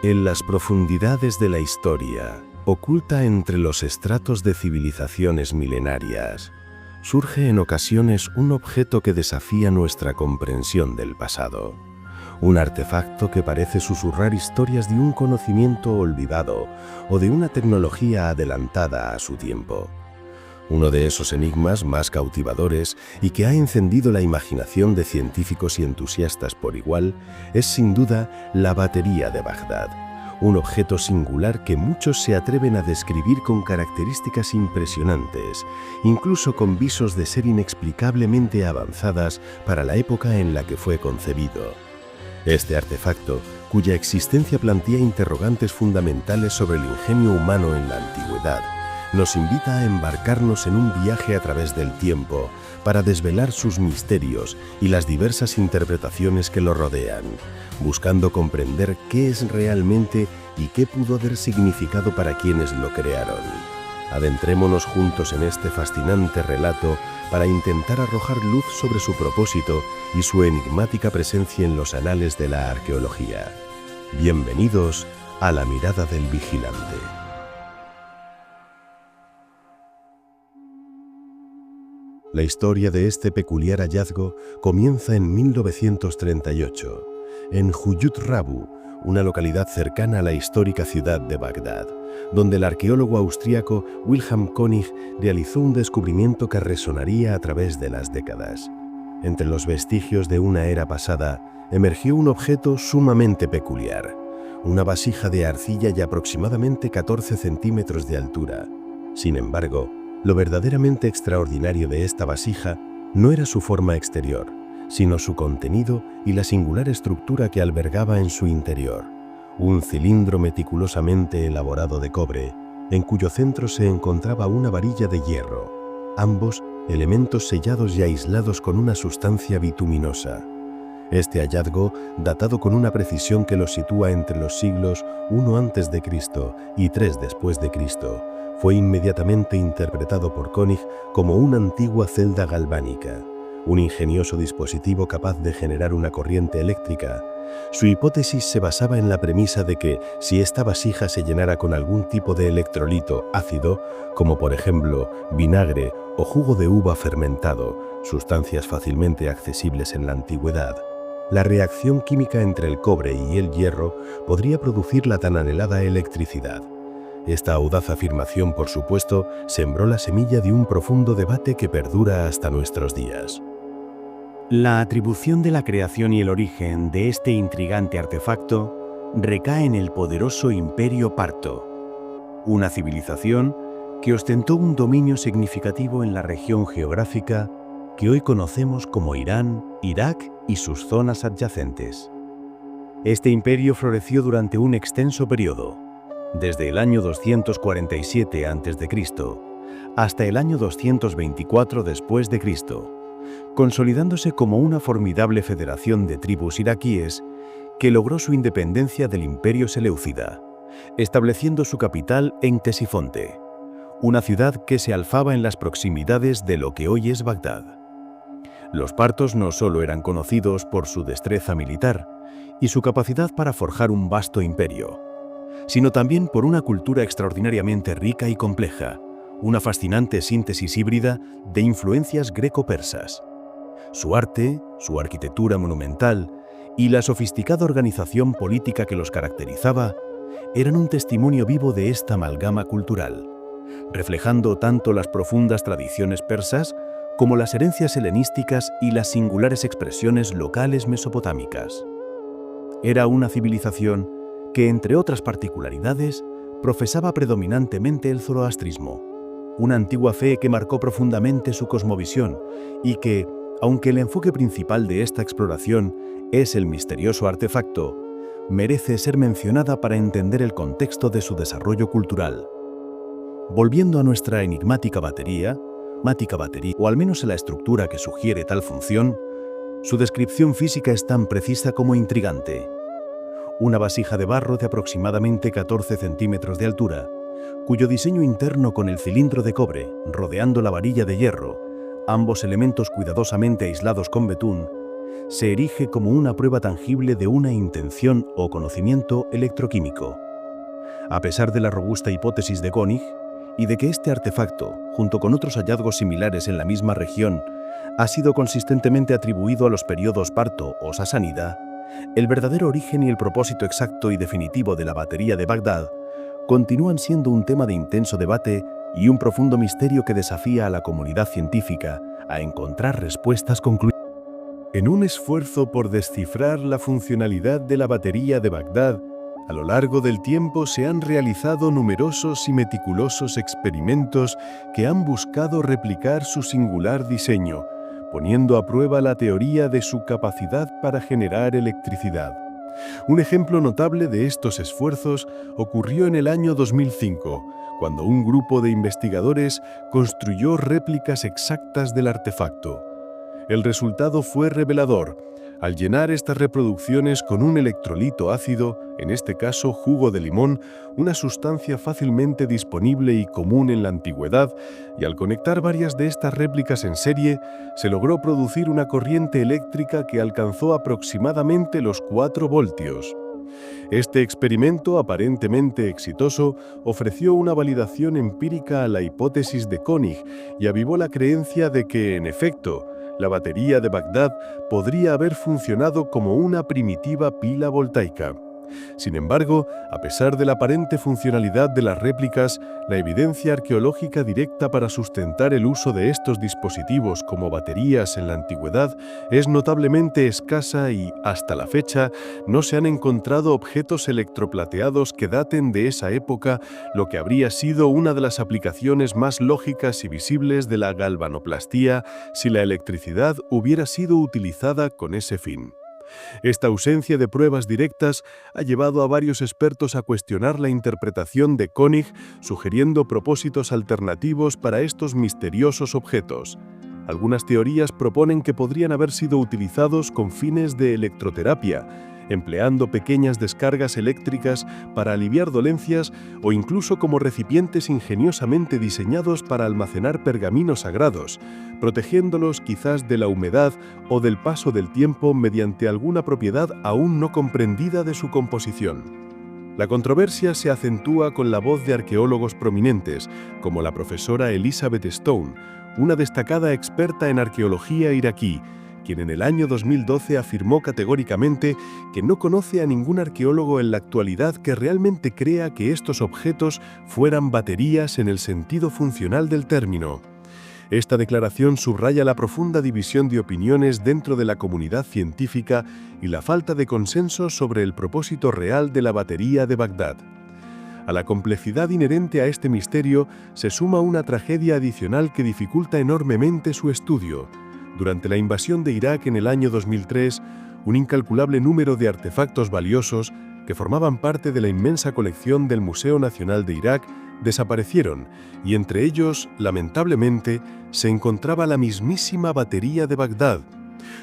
En las profundidades de la historia, oculta entre los estratos de civilizaciones milenarias, surge en ocasiones un objeto que desafía nuestra comprensión del pasado. Un artefacto que parece susurrar historias de un conocimiento olvidado o de una tecnología adelantada a su tiempo. Uno de esos enigmas más cautivadores y que ha encendido la imaginación de científicos y entusiastas por igual es sin duda la batería de Bagdad, un objeto singular que muchos se atreven a describir con características impresionantes, incluso con visos de ser inexplicablemente avanzadas para la época en la que fue concebido. Este artefacto, cuya existencia plantea interrogantes fundamentales sobre el ingenio humano en la antigüedad, nos invita a embarcarnos en un viaje a través del tiempo para desvelar sus misterios y las diversas interpretaciones que lo rodean, buscando comprender qué es realmente y qué pudo haber significado para quienes lo crearon. Adentrémonos juntos en este fascinante relato para intentar arrojar luz sobre su propósito y su enigmática presencia en los anales de la arqueología. Bienvenidos a La Mirada del Vigilante. La historia de este peculiar hallazgo comienza en 1938, en Huyut Rabu, una localidad cercana a la histórica ciudad de Bagdad, donde el arqueólogo austríaco Wilhelm König realizó un descubrimiento que resonaría a través de las décadas. Entre los vestigios de una era pasada, emergió un objeto sumamente peculiar, una vasija de arcilla de aproximadamente 14 centímetros de altura. Sin embargo, lo verdaderamente extraordinario de esta vasija no era su forma exterior, sino su contenido y la singular estructura que albergaba en su interior. Un cilindro meticulosamente elaborado de cobre, en cuyo centro se encontraba una varilla de hierro, ambos elementos sellados y aislados con una sustancia bituminosa. Este hallazgo, datado con una precisión que lo sitúa entre los siglos I a.C. y III después de Cristo, fue inmediatamente interpretado por König como una antigua celda galvánica, un ingenioso dispositivo capaz de generar una corriente eléctrica. Su hipótesis se basaba en la premisa de que, si esta vasija se llenara con algún tipo de electrolito ácido, como por ejemplo vinagre o jugo de uva fermentado, sustancias fácilmente accesibles en la antigüedad, la reacción química entre el cobre y el hierro podría producir la tan anhelada electricidad. Esta audaz afirmación, por supuesto, sembró la semilla de un profundo debate que perdura hasta nuestros días. La atribución de la creación y el origen de este intrigante artefacto recae en el poderoso Imperio Parto, una civilización que ostentó un dominio significativo en la región geográfica que hoy conocemos como Irán, Irak y sus zonas adyacentes. Este imperio floreció durante un extenso periodo, desde el año 247 a.C. hasta el año 224 después de Cristo, consolidándose como una formidable federación de tribus iraquíes que logró su independencia del Imperio Seleucida, estableciendo su capital en Ctesifonte, una ciudad que se alzaba en las proximidades de lo que hoy es Bagdad. Los partos no solo eran conocidos por su destreza militar y su capacidad para forjar un vasto imperio, sino también por una cultura extraordinariamente rica y compleja, una fascinante síntesis híbrida de influencias greco-persas. Su arte, su arquitectura monumental y la sofisticada organización política que los caracterizaba eran un testimonio vivo de esta amalgama cultural, reflejando tanto las profundas tradiciones persas como las herencias helenísticas y las singulares expresiones locales mesopotámicas. Era una civilización que, entre otras particularidades, profesaba predominantemente el zoroastrismo, una antigua fe que marcó profundamente su cosmovisión y que, aunque el enfoque principal de esta exploración es el misterioso artefacto, merece ser mencionada para entender el contexto de su desarrollo cultural. Volviendo a nuestra enigmática batería, o al menos a la estructura que sugiere tal función, su descripción física es tan precisa como intrigante. Una vasija de barro de aproximadamente 14 centímetros de altura, cuyo diseño interno con el cilindro de cobre, rodeando la varilla de hierro, ambos elementos cuidadosamente aislados con betún, se erige como una prueba tangible de una intención o conocimiento electroquímico. A pesar de la robusta hipótesis de König y de que este artefacto, junto con otros hallazgos similares en la misma región, ha sido consistentemente atribuido a los periodos Parto o Sasánida, el verdadero origen y el propósito exacto y definitivo de la batería de Bagdad continúan siendo un tema de intenso debate y un profundo misterio que desafía a la comunidad científica a encontrar respuestas concluyentes. En un esfuerzo por descifrar la funcionalidad de la batería de Bagdad, a lo largo del tiempo se han realizado numerosos y meticulosos experimentos que han buscado replicar su singular diseño, poniendo a prueba la teoría de su capacidad para generar electricidad. Un ejemplo notable de estos esfuerzos ocurrió en el año 2005, cuando un grupo de investigadores construyó réplicas exactas del artefacto. El resultado fue revelador. Al llenar estas reproducciones con un electrolito ácido, en este caso jugo de limón, una sustancia fácilmente disponible y común en la antigüedad, y al conectar varias de estas réplicas en serie, se logró producir una corriente eléctrica que alcanzó aproximadamente los 4 voltios. Este experimento, aparentemente exitoso, ofreció una validación empírica a la hipótesis de König y avivó la creencia de que, en efecto, la batería de Bagdad podría haber funcionado como una primitiva pila voltaica. Sin embargo, a pesar de la aparente funcionalidad de las réplicas, la evidencia arqueológica directa para sustentar el uso de estos dispositivos como baterías en la antigüedad es notablemente escasa y, hasta la fecha, no se han encontrado objetos electroplateados que daten de esa época, lo que habría sido una de las aplicaciones más lógicas y visibles de la galvanoplastía si la electricidad hubiera sido utilizada con ese fin. Esta ausencia de pruebas directas ha llevado a varios expertos a cuestionar la interpretación de König, sugiriendo propósitos alternativos para estos misteriosos objetos. Algunas teorías proponen que podrían haber sido utilizados con fines de electroterapia, empleando pequeñas descargas eléctricas para aliviar dolencias o incluso como recipientes ingeniosamente diseñados para almacenar pergaminos sagrados, protegiéndolos quizás de la humedad o del paso del tiempo mediante alguna propiedad aún no comprendida de su composición. La controversia se acentúa con la voz de arqueólogos prominentes, como la profesora Elizabeth Stone, una destacada experta en arqueología iraquí, quien en el año 2012 afirmó categóricamente que no conoce a ningún arqueólogo en la actualidad que realmente crea que estos objetos fueran baterías en el sentido funcional del término. Esta declaración subraya la profunda división de opiniones dentro de la comunidad científica y la falta de consenso sobre el propósito real de la batería de Bagdad. A la complejidad inherente a este misterio se suma una tragedia adicional que dificulta enormemente su estudio. Durante la invasión de Irak en el año 2003, un incalculable número de artefactos valiosos que formaban parte de la inmensa colección del Museo Nacional de Irak desaparecieron, y entre ellos, lamentablemente, se encontraba la mismísima batería de Bagdad.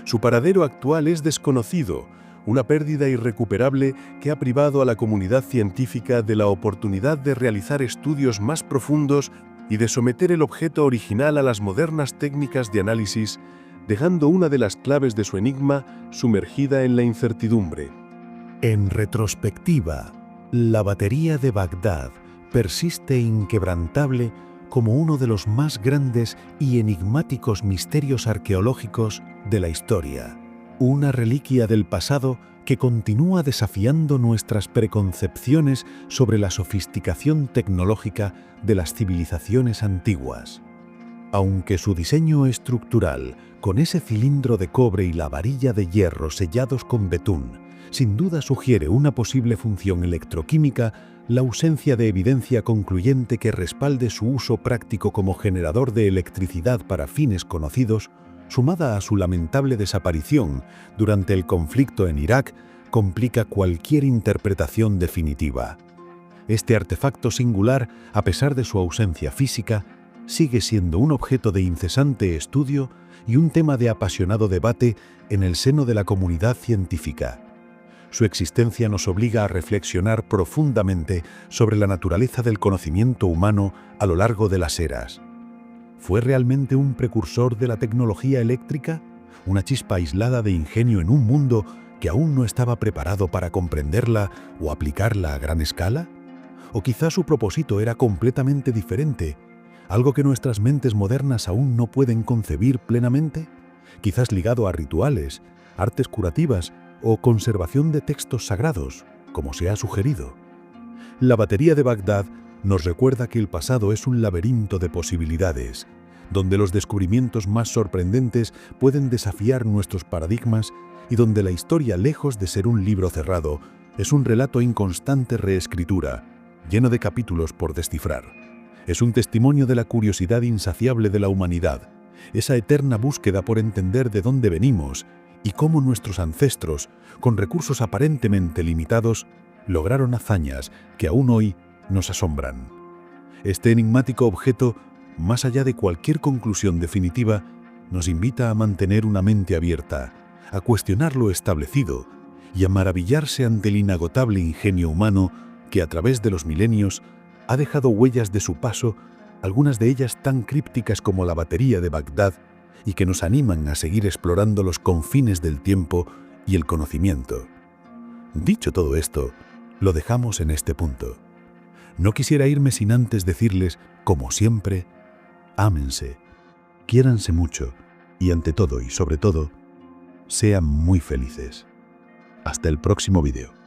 Su paradero actual es desconocido, una pérdida irrecuperable que ha privado a la comunidad científica de la oportunidad de realizar estudios más profundos y de someter el objeto original a las modernas técnicas de análisis, dejando una de las claves de su enigma sumergida en la incertidumbre. En retrospectiva, la batería de Bagdad persiste inquebrantable como uno de los más grandes y enigmáticos misterios arqueológicos de la historia, una reliquia del pasado que continúa desafiando nuestras preconcepciones sobre la sofisticación tecnológica de las civilizaciones antiguas. Aunque su diseño estructural, con ese cilindro de cobre y la varilla de hierro sellados con betún, sin duda sugiere una posible función electroquímica, la ausencia de evidencia concluyente que respalde su uso práctico como generador de electricidad para fines conocidos, sumada a su lamentable desaparición durante el conflicto en Irak, complica cualquier interpretación definitiva. Este artefacto singular, a pesar de su ausencia física, sigue siendo un objeto de incesante estudio y un tema de apasionado debate en el seno de la comunidad científica. Su existencia nos obliga a reflexionar profundamente sobre la naturaleza del conocimiento humano a lo largo de las eras. ¿Fue realmente un precursor de la tecnología eléctrica? una chispa aislada de ingenio en un mundo que aún no estaba preparado para comprenderla o aplicarla a gran escala? ¿O quizá su propósito era completamente diferente, algo que nuestras mentes modernas aún no pueden concebir plenamente? Quizás ligado a rituales, artes curativas o conservación de textos sagrados, como se ha sugerido. La batería de Bagdad nos recuerda que el pasado es un laberinto de posibilidades, donde los descubrimientos más sorprendentes pueden desafiar nuestros paradigmas y donde la historia, lejos de ser un libro cerrado, es un relato en constante reescritura, lleno de capítulos por descifrar. Es un testimonio de la curiosidad insaciable de la humanidad, esa eterna búsqueda por entender de dónde venimos y cómo nuestros ancestros, con recursos aparentemente limitados, lograron hazañas que aún hoy nos asombran. Este enigmático objeto, más allá de cualquier conclusión definitiva, nos invita a mantener una mente abierta, a cuestionar lo establecido y a maravillarse ante el inagotable ingenio humano que a través de los milenios ha dejado huellas de su paso, algunas de ellas tan crípticas como la batería de Bagdad, y que nos animan a seguir explorando los confines del tiempo y el conocimiento. Dicho todo esto, lo dejamos en este punto. No quisiera irme sin antes decirles, como siempre, ámense, quiéranse mucho y ante todo y sobre todo, sean muy felices. Hasta el próximo vídeo.